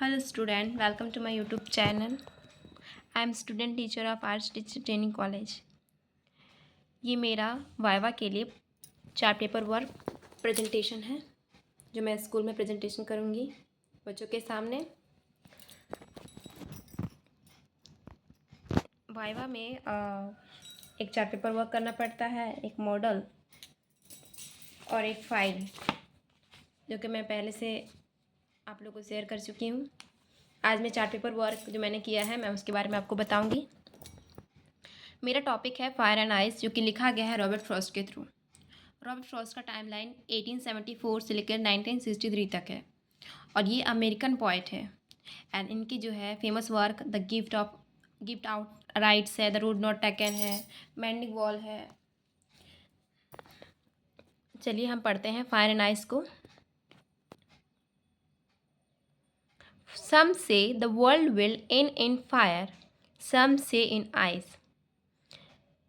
Hello student, welcome to my YouTube channel. I am student teacher of Arts Teacher Training College. ये मेरा viva के लिए chart paper work presentation है जो मैं स्कूल में प्रेजेंटेशन करूँगी बच्चों के सामने। वाइवा में एक चार्ट पेपर वर्क करना पड़ता है, एक मॉडल और एक फाइल जो कि मैं पहले से आप लोगों को शेयर कर चुकी हूँ। आज मैं चार्ट पेपर वर्क जो मैंने किया है मैं उसके बारे में आपको बताऊँगी। मेरा टॉपिक है फायर एंड आइस जो कि लिखा गया है रॉबर्ट फ्रॉस्ट के थ्रू। रॉबर्ट फ्रॉस्ट का टाइमलाइन 1874 से लेकर 1963 तक है और ये अमेरिकन पोएट है। एंड इनकी जो है famous work the gift out rights है, द रोड नॉट टेकन है, मैंडिंग वॉल है। चलिए हम पढ़ते हैं फायर एंड आइस को। Some say the world will end in fire, some say in ice.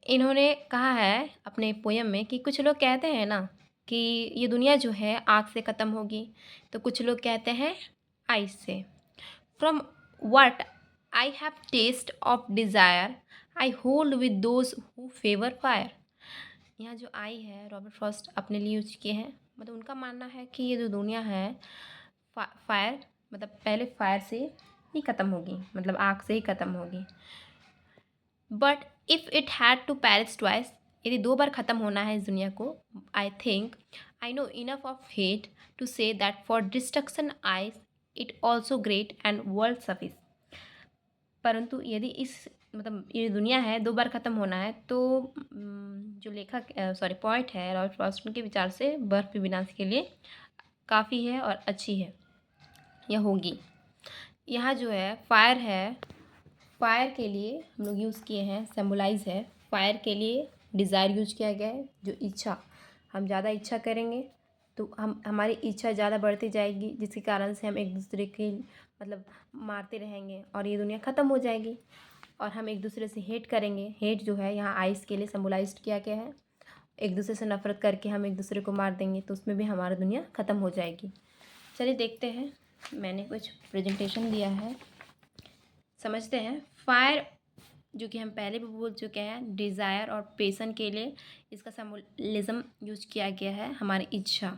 इन्होंने कहा है अपने पोयम में कि कुछ लोग कहते हैं ना कि ये दुनिया जो है आग से ख़त्म होगी, तो कुछ लोग कहते हैं आइस से। From what I have tasted of desire I hold with those who favour fire. यहाँ जो आई है रॉबर्ट फ्रॉस्ट अपने लिए यूज किए हैं, मतलब उनका मानना है कि ये जो दुनिया है फायर मतलब पहले फायर से ही ख़त्म होगी, मतलब आग से ही ख़त्म होगी। But if it had to perish twice, यदि दो बार ख़त्म होना है इस दुनिया को, I think I know enough of hate to say that for destruction ice it also great and world suffice. परंतु यदि इस मतलब ये दुनिया है दो बार ख़त्म होना है तो जो लेखक पोइट है रॉबर्ट फ्रॉस्ट के विचार से बर्फ विनाश के लिए काफ़ी है और अच्छी है या होगी। यहाँ जो है फायर के लिए हम लोग यूज़ किए हैं, सिम्बलाइज है। फायर के लिए डिज़ायर यूज किया गया है, जो इच्छा, हम ज़्यादा इच्छा करेंगे तो हमारी इच्छा ज़्यादा बढ़ती जाएगी, जिसके कारण से हम एक दूसरे के मतलब मारते रहेंगे और ये दुनिया ख़त्म हो जाएगी। और हम एक दूसरे से हेट करेंगे, हेट जो है यहाँ आइस के लिए सिम्बलाइज किया गया है। एक दूसरे से नफरत करके हम एक दूसरे को मार देंगे तो उसमें भी हमारी दुनिया ख़त्म हो जाएगी। चलिए देखते हैं, मैंने कुछ प्रेजेंटेशन दिया है, समझते हैं। फायर जो कि हम पहले भी बोल चुके हैं, डिज़ायर और पैशन के लिए इसका सिम्बोलिज्म यूज किया गया है, हमारी इच्छा।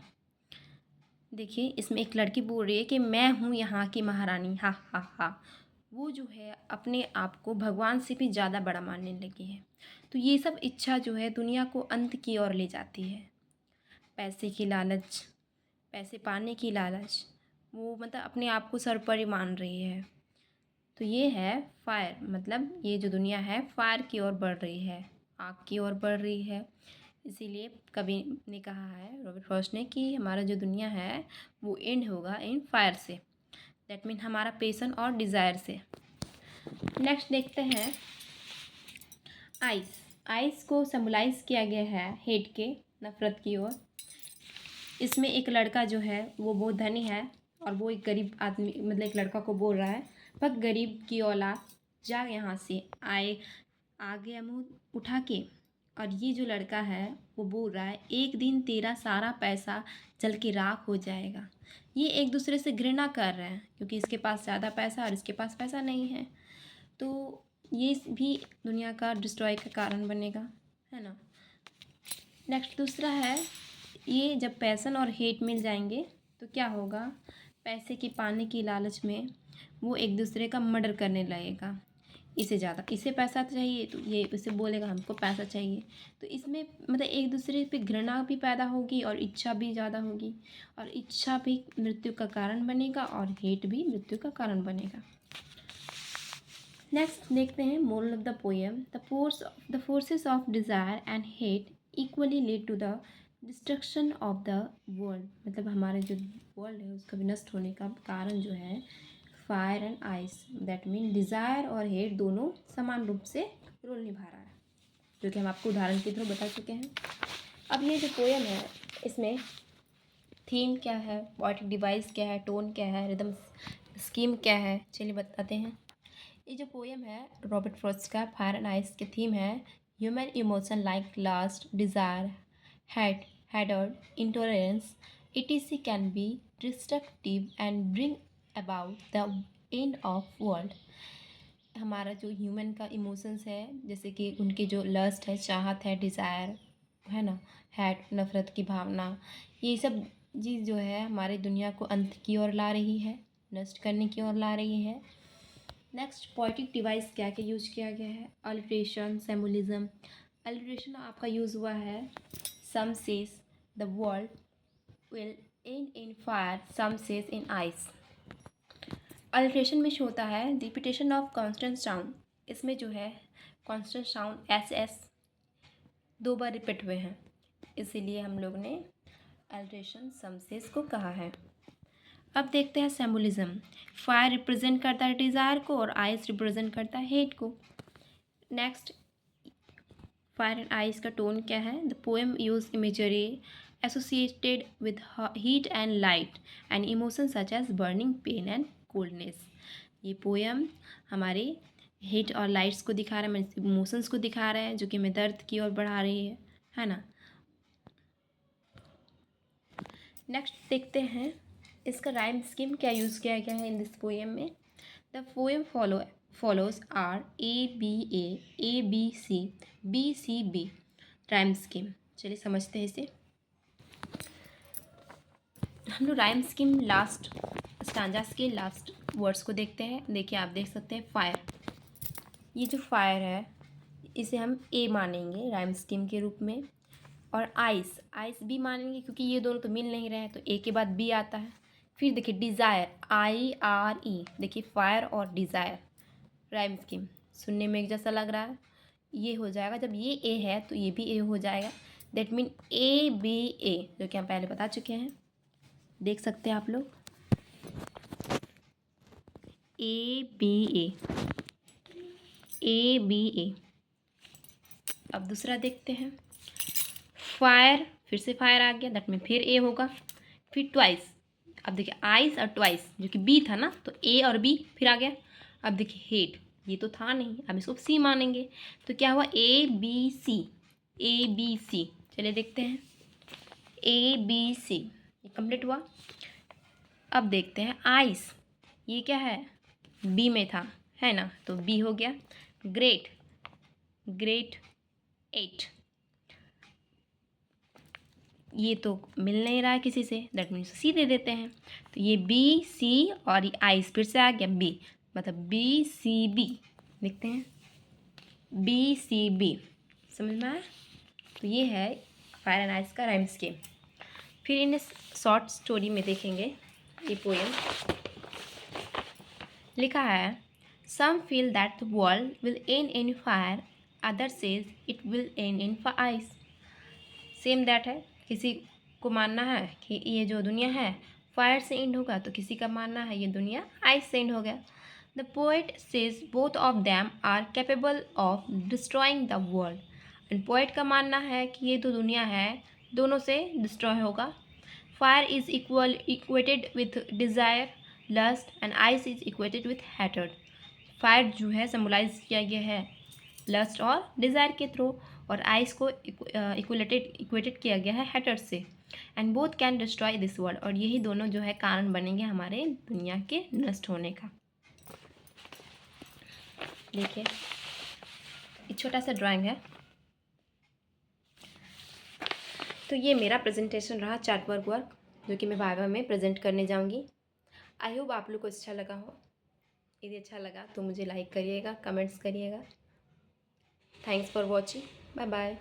देखिए इसमें एक लड़की बोल रही है कि मैं हूँ यहाँ की महारानी, हा हा हा। वो जो है अपने आप को भगवान से भी ज़्यादा बड़ा मानने लगी है। तो ये सब इच्छा जो है दुनिया को अंत की ओर ले जाती है। पैसे की लालच, पैसे पाने की लालच, वो मतलब अपने आप को सर्वोपरि मान रही है। तो ये है फायर, मतलब ये जो दुनिया है फायर की ओर बढ़ रही है, आग की ओर बढ़ रही है। इसीलिए कवि ने कहा है रॉबर्ट फ्रॉस्ट ने कि हमारा जो दुनिया है वो एंड होगा इन फायर से, दैट मीन हमारा पैशन और डिज़ायर से। नेक्स्ट देखते हैं आइस। आइस को सिम्बलाइज किया गया है हेट के, नफरत की ओर। इसमें एक लड़का जो है वो बहुत धनी है और वो एक गरीब आदमी मतलब एक लड़का को बोल रहा है, वह गरीब की औलाद जा यहाँ से, आ गया मुँह उठा के। और ये जो लड़का है वो बोल रहा है एक दिन तेरा सारा पैसा जल के राख हो जाएगा। ये एक दूसरे से घृणा कर रहे हैं क्योंकि इसके पास ज़्यादा पैसा और इसके पास पैसा नहीं है, तो ये भी दुनिया का डिस्ट्रॉय का कारण बनेगा, है ना। नेक्स्ट दूसरा है, ये जब पैसन और हेट मिल जाएंगे तो क्या होगा, पैसे की पाने की लालच में वो एक दूसरे का मर्डर करने लगेगा। इसे ज़्यादा, इसे पैसा चाहिए तो ये उसे बोलेगा हमको पैसा चाहिए। तो इसमें मतलब एक दूसरे पे घृणा भी पैदा होगी और इच्छा भी ज़्यादा होगी, और इच्छा भी मृत्यु का कारण बनेगा और हेट भी मृत्यु का कारण बनेगा। नेक्स्ट देखते हैं moral of the poem. The forces of desire and hate equally lead to the destruction of the world. मतलब हमारे जो वर्ल्ड है उसका विनष्ट होने का कारण जो है fire and ice, that mean desire और हेट दोनों समान रूप से रोल निभा रहा है, जो कि हम आपको उदाहरण के थ्रू बता चुके हैं। अब ये जो पोएम है इसमें थीम क्या है, पोएटिक डिवाइस क्या है, टोन क्या है, रिदम स्कीम क्या है, चलिए बताते हैं। ये जो पोएम है रॉबर्ट फ्रॉस्ट का फायर एंड आइस की थीम है human emotion like last desire hatred, intolerance, etc. can be destructive and bring about the end of world. हमारा जो ह्यूमन का इमोशंस है, जैसे कि उनके जो लस्ट है, चाहत है, डिज़ायर है ना, हैट, नफ़रत की भावना, ये सब चीज़ जो है हमारी दुनिया को अंत की ओर ला रही है, नष्ट करने की ओर ला रही है। नेक्स्ट, पोएटिक डिवाइस क्या क्या यूज किया गया है? Alliteration, symbolism. अल्ट्रेशन आपका यूज़ हुआ है, some says the world will end in fire, some says in ice. Alliteration में शो होता है रिपीटेशन ऑफ कॉन्स्टेंट साउंड। इसमें जो है कॉन्स्टेंट साउंड एस एस 2 बार रिपीट हुए हैं, इसीलिए हम लोग ने अल्ट्रेशन समसेस को कहा है। अब देखते हैं सिम्बोलिज्म। फायर रिप्रेजेंट करता है डिज़ायर को और आइस रिप्रेजेंट करता है हेट को। नेक्स्ट, फायर एंड आइस का टोन क्या है? The poem use imagery associated with heat and light and emotion such as burning, pain and coldness. ये पोएम हमारे हीट और लाइट्स को दिखा रहा है, इमोशंस को दिखा रहा है, जो कि हमें दर्द की ओर बढ़ा रही है ना। नेक्स्ट देखते हैं इसका राइम स्कीम क्या यूज़ किया गया है इन दिस पोएम में। The poem follows are A B C B rhyme scheme. चलिए समझते हैं इसे। हम लोग राइम स्कीम लास्ट स्टांजास के लास्ट वर्ड्स को देखते हैं। देखिए, आप देख सकते हैं फायर, ये जो फायर है इसे हम ए मानेंगे राइम स्कीम के रूप में, और आइस भी मानेंगे क्योंकि ये दोनों तो मिल नहीं रहे हैं, तो ए के बाद बी आता है। फिर देखिए डिज़ायर, IRE, देखिए फायर और डिज़ायर राइम स्कीम सुनने में एक जैसा लग रहा है, ये हो जाएगा। जब ये ए है तो ये भी ए हो जाएगा, दैट मीन ABA, जो कि हम पहले बता चुके हैं, देख सकते हैं आप लोग, ABA। अब दूसरा देखते हैं, फायर, फिर से फायर आ गया, दैट मीन फिर ए होगा, फिर ट्वाइस। अब देखिए आइस और ट्वाइस, जो कि बी था ना, तो ए और बी फिर आ गया। अब देखिए हेट, ये तो था नहीं, अब इसको सी मानेंगे, तो क्या हुआ? ABC। चलिए देखते हैं, ABC ये कंप्लीट हुआ। अब देखते हैं आइस, ये क्या है? बी में था, है ना, तो बी हो गया। ग्रेट 8, ये तो मिल नहीं रहा है किसी से, दैट मीन्स सी दे देते हैं। तो ये BC और ये आइस फिर से आ गया बी, मतलब BCB देखते हैं, BCB। समझ में आया? तो ये है फायर एंड आइस का राइम स्कीम। फिर इन शॉर्ट स्टोरी में देखेंगे, ये पोएम लिखा है, some feel that the world will end in fire, other says it will end in ice. Same that है, किसी को मानना है कि ये जो दुनिया है फायर से एंड होगा, तो किसी का मानना है ये दुनिया आइस से एंड हो गया। The poet says both of them are capable of destroying the world. And poet का मानना है कि ये जो दुनिया है दोनों से डिस्ट्रॉय होगा। Fire is equated with desire, lust, and ice is equated with hatred. Fire जो है सिम्बलाइज किया गया है लस्ट और डिज़ायर के थ्रू, और आइस को इक्वेटेड किया गया है हैटर्ड से। And both can destroy this world, और यही दोनों जो है कारण बनेंगे हमारे दुनिया के नष्ट होने का। देखिए, एक छोटा सा ड्राइंग है, तो ये मेरा प्रेजेंटेशन रहा, चार्ट वर्क जो कि मैं वाइवा में प्रेजेंट करने जाऊंगी। आई होप आप लोग को अच्छा लगा हो। यदि अच्छा लगा तो मुझे लाइक करिएगा, कमेंट्स करिएगा। Thanks for watching, bye bye.